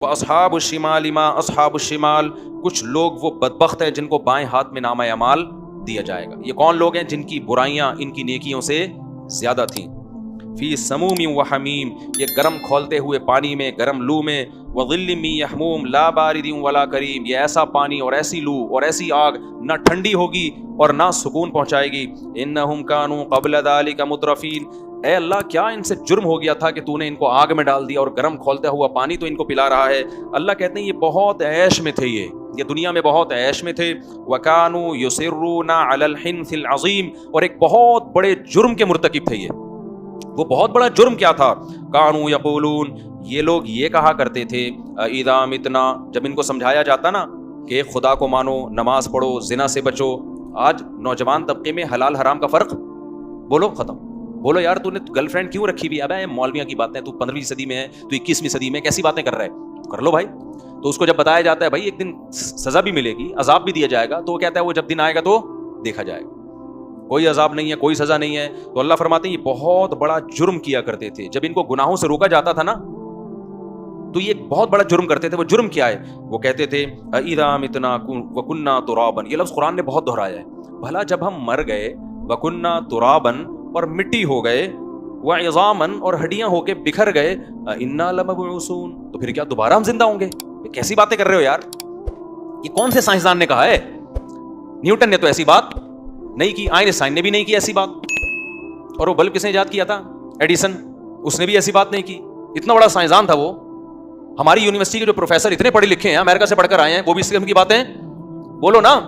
اصحاب الشمال ما اصحاب الشمال، کچھ لوگ وہ بدبخت ہیں جن کو بائیں ہاتھ میں نامہ اعمال دیا جائے گا۔ یہ کون لوگ ہیں؟ جن کی برائیاں ان کی نیکیوں سے زیادہ تھیں۔ فی سموم و حمیم، یہ گرم کھولتے ہوئے پانی میں، گرم لو میں، وظل من یحموم لا بارد ولا کریم، یہ ایسا پانی اور ایسی لو اور ایسی آگ نہ ٹھنڈی ہوگی اور نہ سکون پہنچائے گی۔ انہم کانوا قبل ذلک مترفین، اے اللہ کیا ان سے جرم ہو گیا تھا کہ تو نے ان کو آگ میں ڈال دیا اور گرم کھولتا ہوا پانی تو ان کو پلا رہا ہے۔ اللہ کہتے ہیں یہ بہت عیش میں تھے، یہ دنیا میں بہت عیش میں تھے۔ وَكَانُوا يُصِرُّونَ عَلَى الْحِنْثِ الْعَظِيمِ، اور ایک بہت بڑے جرم کے مرتکب تھے یہ۔ وہ بہت بڑا جرم کیا تھا؟ كَانُوا يَقُولُونَ، یہ لوگ یہ کہا کرتے تھے، اِذَا مِتْنَا، جب ان کو سمجھایا جاتا نا کہ خدا کو مانو، نماز پڑھو، زنا سے بچو۔ آج نوجوان طبقے میں حلال حرام کا فرق بولو ختم۔ بولو یار تو نے گرل فرینڈ کیوں رکھی ہوئی؟ ابے مولویوں کی باتیں، تو 15ویں صدی میں ہے، تو 21ویں صدی میں، کیسی باتیں کر رہا ہے؟ کر لو بھائی۔ تو اس کو جب بتایا جاتا ہے بھائی ایک دن سزا بھی ملے گی، عذاب بھی دیا جائے گا، تو وہ کہتا ہے وہ جب دن آئے گا تو دیکھا جائے گا، کوئی عذاب نہیں ہے، کوئی سزا نہیں ہے۔ تو اللہ فرماتے ہیں یہ بہت بڑا جرم کیا کرتے تھے۔ جب ان کو گناہوں سے روکا جاتا تھا نا تو یہ بہت بڑا جرم کرتے تھے۔ وہ جرم کیا ہے؟ وہ کہتے تھے اِذَا مِتْنَا وَكُنَّا تُرَابًا، یہ لفظ قرآن نے بہت دہرایا ہے، بھلا جب ہم مر گئے، وَكُنَّا تُرَابًا، اور مٹی ہو گئے، وَعِظَامًا، اور ہڈیاں ہو کے بکھر گئے، اِنَّا لَمَبْعُوثُونَ، تو پھر کیا دوبارہ ہم زندہ ہوں گے؟ کیسی باتیں کر رہے ہو یار؟ یہ کون سے سائنسدان نے کہا ہے؟ نیوٹن نے تو ایسی بات نہیں کی، آئنسٹائن نے بھی نہیں کی ایسی بات، اور وہ بلب کس نے ایجاد کیا تھا؟ ایڈیسن، اس نے بھی ایسی بات نہیں کی۔ اتنا بڑا سائنسدان تھا وہ۔ ہماری یونیورسٹی کے جو پروفیسر اتنے پڑھے لکھے ہیں، امریکہ سے پڑھ کر آئے ہیں، وہ بھی اس قسم کی باتیں بولو نا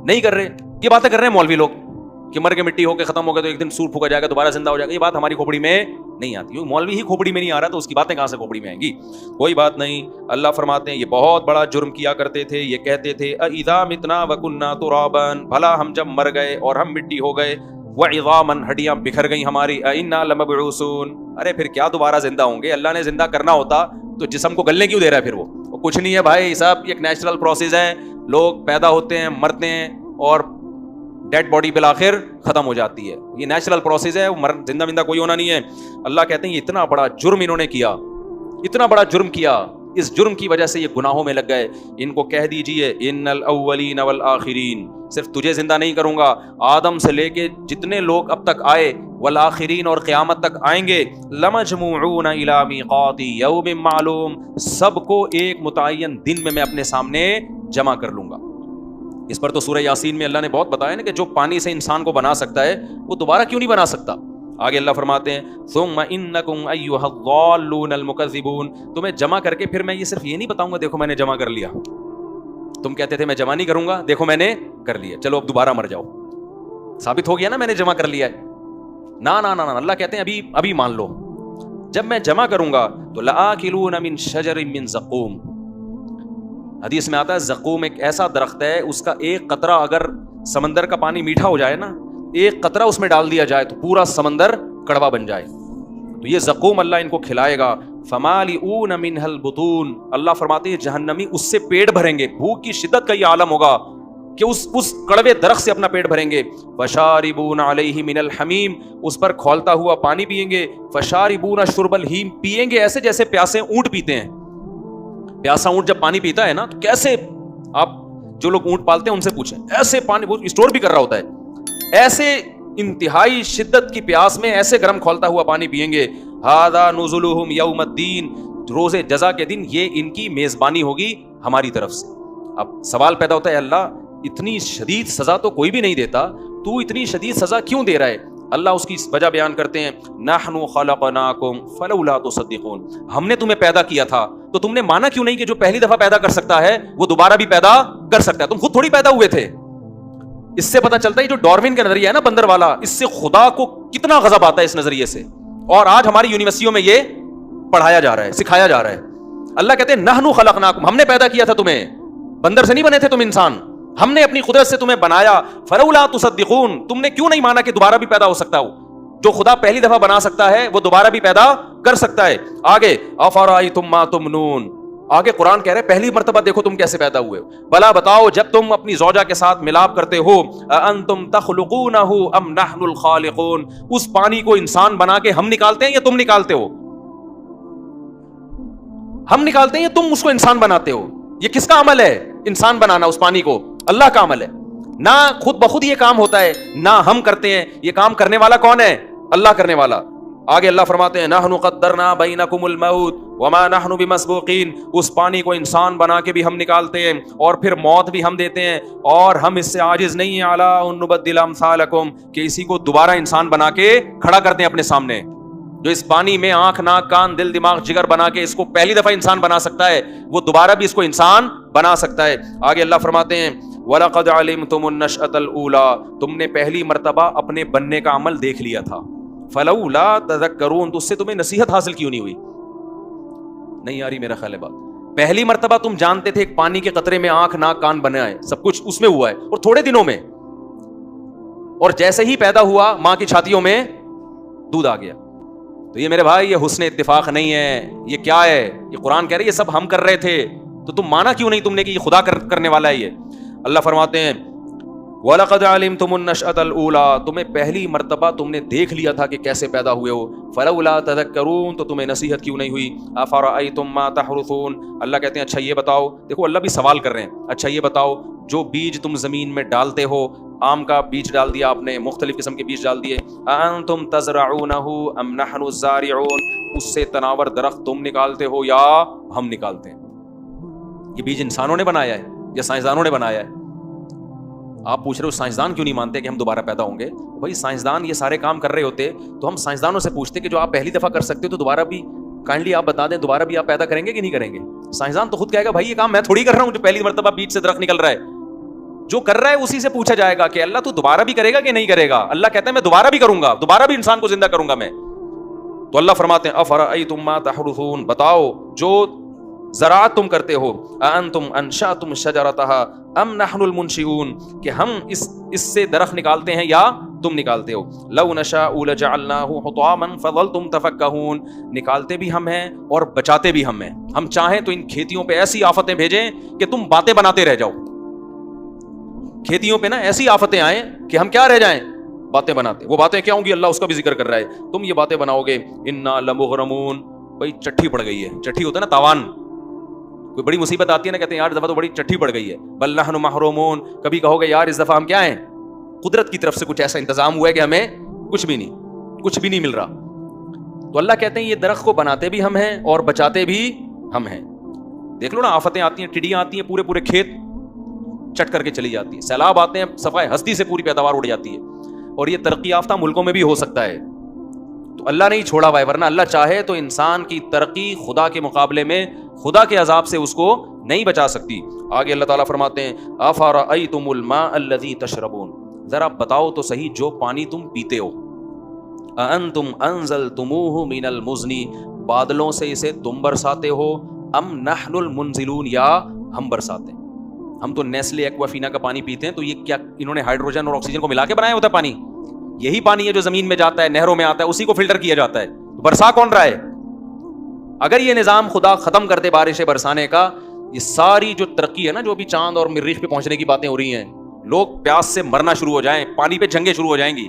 نہیں کر رہے۔ یہ باتیں کر رہے ہیں مولوی لوگ کہ مر کے مٹی ہو کے ختم ہو گئے تو ایک دن سور پھونکا جائے گا، دوبارہ زندہ ہو جائے گا۔ یہ بات ہماری کھوپڑی میں نہیں آتی، مولوی ہی کھوپڑی میں نہیں آ رہا تو اس کی باتیں کہاں سے کھوپڑی میں آئیں گی؟ کوئی بات نہیں۔ اللہ فرماتے ہیں یہ بہت بڑا جرم کیا کرتے تھے، یہ کہتے تھے اِذَا مِتْنَا وَكُنَّا تُرَابًا، بھلا ہم جب مر گئے اور ہم مٹی ہو گئے، وَعِظَامًا، ہڈیاں بکھر گئی ہماری، اِنَّا لَمَبْعُوثُونَ، ارے پھر کیا دوبارہ زندہ ہوں گے؟ اللہ نے زندہ کرنا ہوتا تو جسم کو گلنے کیوں دے رہا ہے پھر؟ وہ کچھ نہیں ہے بھائی صاحب، ایک نیچرل پروسیس ہے، لوگ پیدا ہوتے ہیں، مرتے ہیں، اور ڈیڈ باڈی بالآخر ختم ہو جاتی ہے۔ یہ نیچرل پروسیس ہے، زندہ بندہ کوئی ہونا نہیں ہے۔ اللہ کہتے ہیں یہ اتنا بڑا جرم انہوں نے کیا، اتنا بڑا جرم کیا، اس جرم کی وجہ سے یہ گناہوں میں لگ گئے۔ ان کو کہہ دیجئے ان الاولین والآخرین، صرف تجھے زندہ نہیں کروں گا، آدم سے لے کے جتنے لوگ اب تک آئے، والآخرین، اور قیامت تک آئیں گے، لمجموعون الی میقات یوم معلوم، سب کو ایک متعین دن میں اپنے سامنے جمع کر لوں گا۔ اس پر تو سورہ یاسین میں اللہ نے بہت بتایا نا کہ جو پانی سے انسان کو بنا سکتا ہے وہ دوبارہ کیوں نہیں بنا سکتا؟ آگے اللہ فرماتے ہیں ثم انکم ایھا الضالون المکذبون، تمہیں جمع کر کے پھر میں یہ صرف یہ نہیں بتاؤں گا دیکھو میں نے جمع کر لیا، تم کہتے تھے میں جمع نہیں کروں گا، دیکھو میں نے کر لیا، چلو اب دوبارہ مر جاؤ، ثابت ہو گیا نا میں نے جمع کر لیا ہے۔ نا نا نا، اللہ کہتے ہیں ابھی مان لو، جب میں جمع کروں گا تو لآکلون من شجر من زقوم، حدیث میں آتا ہے زقوم ایک ایسا درخت ہے، اس کا ایک قطرہ اگر سمندر کا پانی میٹھا ہو جائے نا، ایک قطرہ اس میں ڈال دیا جائے تو پورا سمندر کڑوا بن جائے، تو یہ زقوم اللہ ان کو کھلائے گا۔ فمالئون منها البطون، اللہ فرماتے ہیں جہنمی اس سے پیٹ بھریں گے، بھوک کی شدت کا یہ عالم ہوگا کہ اس کڑوے درخت سے اپنا پیٹ بھریں گے۔ فشاربون علیہ من الحمیم، اس پر کھولتا ہوا پانی پیئیں گے۔ فشاربون شرب الہیم، پیئیں گے ایسے جیسے پیاسے اونٹ پیتے ہیں۔ پیاسا اونٹ جب پانی پیتا ہے نا تو کیسے، آپ جو لوگ اونٹ پالتے ہیں ان سے پوچھیں، ایسے پانی وہ اسٹور بھی کر رہا ہوتا ہے، ایسے انتہائی شدت کی پیاس میں ایسے گرم کھولتا ہوا پانی پیئیں گے۔ ھذا نزلھم یوم الدین، روز جزا کے دن یہ ان کی میزبانی ہوگی ہماری طرف سے۔ اب سوال پیدا ہوتا ہے اللہ اتنی شدید سزا تو کوئی بھی نہیں دیتا، تو اتنی شدید سزا کیوں دے رہا ہے؟ اللہ اس کی وجہ بیان کرتے ہیں نحن خلقناکم فلولا تصدقون، ہم نے تمہیں پیدا کیا تھا تو تم نے مانا کیوں نہیں کہ جو پہلی دفعہ پیدا کر سکتا ہے وہ دوبارہ بھی پیدا کر سکتا ہے؟ تم خود تھوڑی پیدا ہوئے تھے۔ اس سے پتہ چلتا ہے جو ڈارون کا نظریہ ہے نا بندر والا، اس سے خدا کو کتنا غضب آتا ہے اس نظریے سے، اور آج ہماری یونیورسٹیوں میں یہ پڑھایا جا رہا ہے، سکھایا جا رہا ہے۔ اللہ کہتے ہیں نحن خلقناکم، ہم نے پیدا کیا تھا تمہیں، بندر سے نہیں بنے تھے تم انسان، ہم نے اپنی قدرت سے تمہیں بنایا۔ فلولا تصدقون، تم نے کیوں نہیں مانا کہ دوبارہ بھی پیدا ہو سکتا ہو؟ جو خدا پہلی دفعہ بنا سکتا ہے وہ دوبارہ بھی پیدا کر سکتا ہے۔ آگے افرأیتم ما تمنون، آگے قرآن کہہ رہے پہلی مرتبہ دیکھو تم کیسے پیدا ہوئے ہو، بلا بتاؤ جب تم اپنی زوجہ کے ساتھ ملاپ کرتے ہو، انتم تخلقونہ ام نحن الخالقون، اس پانی کو انسان بنا کے ہم نکالتے ہیں یا تم نکالتے ہو؟ ہم نکالتے ہیں یا تم اس کو انسان بناتے ہو؟ یہ کس کا عمل ہے انسان بنانا اس پانی کو؟ اللہ کا عمل ہے. نہ خود بخود یہ کام ہوتا ہے نہ ہم کرتے ہیں, یہ کام کرنے والا کون ہے؟ اللہ کرنے والا. آگے اللہ فرماتے ہیں نحن قدرنا بینکم الموت وما نحن بمسبوقین, اس پانی کو انسان بنا کے بھی ہم نکالتے ہیں اور پھر موت بھی ہم دیتے ہیں, اور ہم اس سے عاجز نہیں ہیں علی ان نبدل امثالکم, کہ اسی کو دوبارہ انسان بنا کے کھڑا کرتے ہیں اپنے سامنے. جو اس پانی میں آنکھ ناک کان دل دماغ جگر بنا کے اس کو پہلی دفعہ انسان بنا سکتا ہے, وہ دوبارہ بھی اس کو انسان بنا سکتا ہے. آگے اللہ فرماتے ہیں وَلَقَدْ عَلِمْتُمُ النَّشْأَةَ الْأُولَىٰ, تم نے پہلی مرتبہ اپنے بننے کا عمل دیکھ لیا تھا. فَلَوْلَا تَذَكَّرُونَ, تو اس سے تمہیں نصیحت حاصل کیوں نہیں ہوئی؟ نہیں آ رہی میرا خیال ہے بات. پہلی مرتبہ تم جانتے تھے ایک پانی کے قطرے میں آنکھ ناک کان بنا ہے, سب کچھ اس میں ہوا ہے اور تھوڑے دنوں میں, اور جیسے ہی پیدا ہوا ماں کی چھاتیوں میں دودھ آ گیا. تو یہ میرے بھائی یہ حسن اتفاق نہیں ہے, یہ کیا ہے؟ یہ قرآن کہہ رہے یہ سب ہم کر رہے تھے, تو تم مانا کیوں نہیں تم نے کہ یہ خدا کرنے والا ہے؟ یہ اللہ فرماتے ہیں وَلَقَدْ عَلِمْتُمُ النَّشْأَةَ الْأُولَىٰ, تمہیں پہلی مرتبہ تم نے دیکھ لیا تھا کہ کیسے پیدا ہوئے ہو. فَلَوْلَا تَذَكَّرُونَ, تو تمہیں نصیحت کیوں نہیں ہوئی؟ أَفَرَأَيْتُم مَّا تَحْرُثُونَ, اللہ کہتے ہیں اچھا یہ بتاؤ, دیکھو اللہ بھی سوال کر رہے ہیں, اچھا یہ بتاؤ جو بیج تم زمین میں ڈالتے ہو, آم کا بیج ڈال دیا آپ نے, مختلف قسم کے بیج ڈال دیے, أَأَنتُمْ تَزْرَعُونَهُ أَمْ نَحْنُ الزَّارِعُونَ, اس سے تناور درخت تم نکالتے ہو یا ہم نکالتے ہیں؟ یہ بیج انسانوں نے بنایا ہے یا سائنسدانوں نے بنایا ہے؟ آپ پوچھ رہے ہو سائنسدان کیوں نہیں مانتے کہ ہم دوبارہ پیدا ہوں گے؟ بھائی سائنسدان یہ سارے کام کر رہے ہوتے تو ہم سائنسدانوں سے پوچھتے کہ جو آپ پہلی دفعہ کر سکتے ہو تو دوبارہ بھی کائنڈلی آپ بتا دیں, دوبارہ بھی آپ پیدا کریں گے کہ نہیں کریں گے؟ سائنسدان تو خود کہے گا بھائی یہ کام میں تھوڑی کر رہا ہوں جو پہلی مرتبہ بیج سے درخت نکل رہا ہے, جو کر رہا ہے اسی سے پوچھا جائے گا کہ اللہ تو دوبارہ بھی کرے گا کہ نہیں کرے گا؟ اللہ کہتا ہے میں دوبارہ بھی کروں گا, دوبارہ بھی انسان کو زندہ کروں گا میں. تو اللہ فرماتے ہیں افرأیتم ما تحرثون, بتاؤ جو زراعت تم کرتے ہو, انتم انشأتم شجرتها ام نحن المنشئون, کہ ہم اس سے درخت نکالتے ہیں یا تم نکالتے ہو. لو نشاء لجعلناه حطاما فظلتم تفکہون, نکالتے بھی ہم ہیں اور بچاتے بھی ہم ہیں. ہم چاہیں تو ان کھیتیوں پہ ایسی آفتیں بھیجیں کہ تم باتیں بناتے رہ جاؤ. کھیتیوں پہ نا ایسی آفتیں آئیں کہ ہم کیا رہ جائیں؟ باتیں بناتے. وہ باتیں کیا ہوں گی؟ اللہ اس کا بھی ذکر کر رہا ہے, تم یہ باتیں بناؤ گے. انا لمغرمون, بھائی چٹھی پڑ گئی ہے. چٹھی ہوتا ہے نا تاوان, کوئی بڑی مصیبت آتی ہے نا, کہتے ہیں یار اس دفعہ تو بڑی چٹھی پڑ گئی ہے. بل نحن محرومون, کبھی کہو گے یار اس دفعہ ہم کیا ہیں, قدرت کی طرف سے کچھ ایسا انتظام ہوا ہے کہ ہمیں کچھ بھی نہیں مل رہا. تو اللہ کہتے ہیں یہ درخت کو بناتے بھی ہم ہیں اور بچاتے بھی ہم ہیں. دیکھ لو نا آفتیں آتی ہیں, ٹڈیاں آتی ہیں, پورے کھیت چٹ کر کے چلی جاتی ہیں. سیلاب آتے ہیں, صفائے ہستی سے پوری پیداوار اڑ جاتی ہے. اور یہ ترقی یافتہ ملکوں میں بھی ہو سکتا ہے. تو اللہ نہیں چھوڑا ہوا ہے, ورنہ اللہ چاہے تو انسان کی ترقی خدا کے مقابلے میں خدا کے عذاب سے اس کو نہیں بچا سکتی. آگے اللہ تعالیٰ فرماتے ہیں افرأیتم الماء الذی تشربون, ذرا بتاؤ تو صحیح جو پانی تم پیتے ہو. اانتم انزلتموہ من المزن, بادلوں سے اسے تم برساتے ہو. ام نحن المنزلون, یا ہم برساتے ہیں. ہم تو نیسلے ایکوافینا کا پانی پیتے ہیں, تو یہ کیا انہوں نے ہائیڈروجن اور آکسیجن کو ملا کے بنایا ہوتا ہے پانی؟ یہی پانی ہے جو زمین میں جاتا ہے, نہروں میں آتا ہے, اسی کو فلٹر کیا جاتا ہے. برسا کون رہا ہے؟ اگر یہ نظام خدا ختم کر دے بارشیں برسانے کا, یہ ساری جو ترقی ہے نا, جو ابھی چاند اور مریخ پہ پہنچنے کی باتیں ہو رہی ہیں, لوگ پیاس سے مرنا شروع ہو جائیں, پانی پہ جنگیں شروع ہو جائیں گی.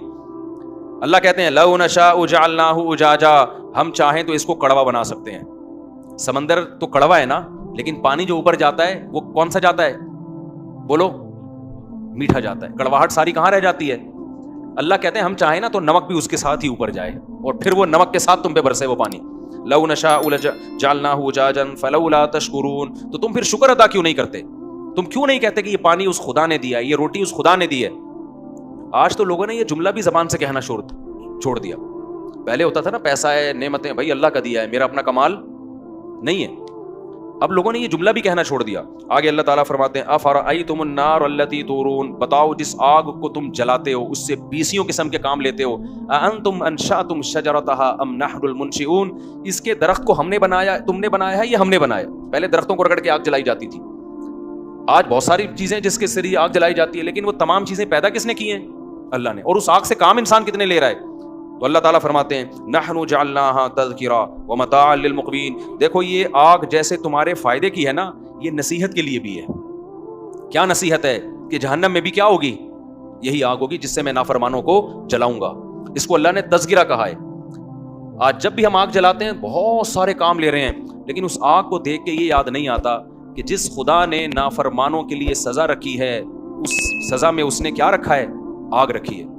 اللہ کہتے ہیں لو نشاء جعلناہ اجاجا, ہم چاہیں تو اس کو کڑوا بنا سکتے ہیں. سمندر تو کڑوا ہے نا, لیکن پانی جو اوپر جاتا ہے وہ کون سا جاتا ہے؟ بولو, میٹھا جاتا ہے. کڑواہٹ ساری کہاں رہ جاتی ہے؟ اللہ کہتے ہیں ہم چاہیں نا تو نمک بھی اس کے ساتھ ہی اوپر جائے, اور پھر وہ نمک کے ساتھ تم پہ برسے وہ پانی. لو نشاء جعلناہ اجاجا فلولا تشکرون, تو تم پھر شکر ادا کیوں نہیں کرتے؟ تم کیوں نہیں کہتے کہ یہ پانی اس خدا نے دیا ہے, یہ روٹی اس خدا نے دی ہے؟ آج تو لوگوں نے یہ جملہ بھی زبان سے کہنا چھوڑ دیا. پہلے ہوتا تھا نا پیسہ ہے, نعمتیں بھائی اللہ کا دیا ہے, میرا اپنا کمال نہیں ہے. اب لوگوں نے یہ جملہ بھی کہنا چھوڑ دیا. آگے اللہ تعالیٰ فرماتے ہیں افرأیتم النار التی تورون, بتاؤ جس آگ کو تم جلاتے ہو, اس سے 20 قسم کے کام لیتے ہو. اانتم انشأتم شجرتها ام نحن المنشئون, اس کے درخت کو ہم نے بنایا, تم نے بنایا ہے یا ہم نے بنایا؟ پہلے درختوں کو رگڑ کے آگ جلائی جاتی تھی. آج بہت ساری چیزیں جس کے ذریعے آگ جلائی جاتی ہے, لیکن وہ تمام چیزیں پیدا کس نے کی ہیں؟ اللہ نے. اور اس آگ سے کام انسان کتنے لے رہا ہے؟ تو اللہ تعالیٰ فرماتے ہیں نحن جعلناها تذکرا ومتاعا للمقوین, دیکھو یہ آگ جیسے تمہارے فائدے کی ہے نا, یہ نصیحت کے لیے بھی ہے. کیا نصیحت ہے؟ کہ جہنم میں بھی کیا ہوگی؟ یہی آگ ہوگی جس سے میں نافرمانوں کو جلاؤں گا. اس کو اللہ نے تذکرہ کہا ہے. آج جب بھی ہم آگ جلاتے ہیں بہت سارے کام لے رہے ہیں, لیکن اس آگ کو دیکھ کے یہ یاد نہیں آتا کہ جس خدا نے نافرمانوں کے لیے سزا رکھی ہے، اس سزا میں اس نے کیا رکھا ہے؟ آگ رکھی ہے۔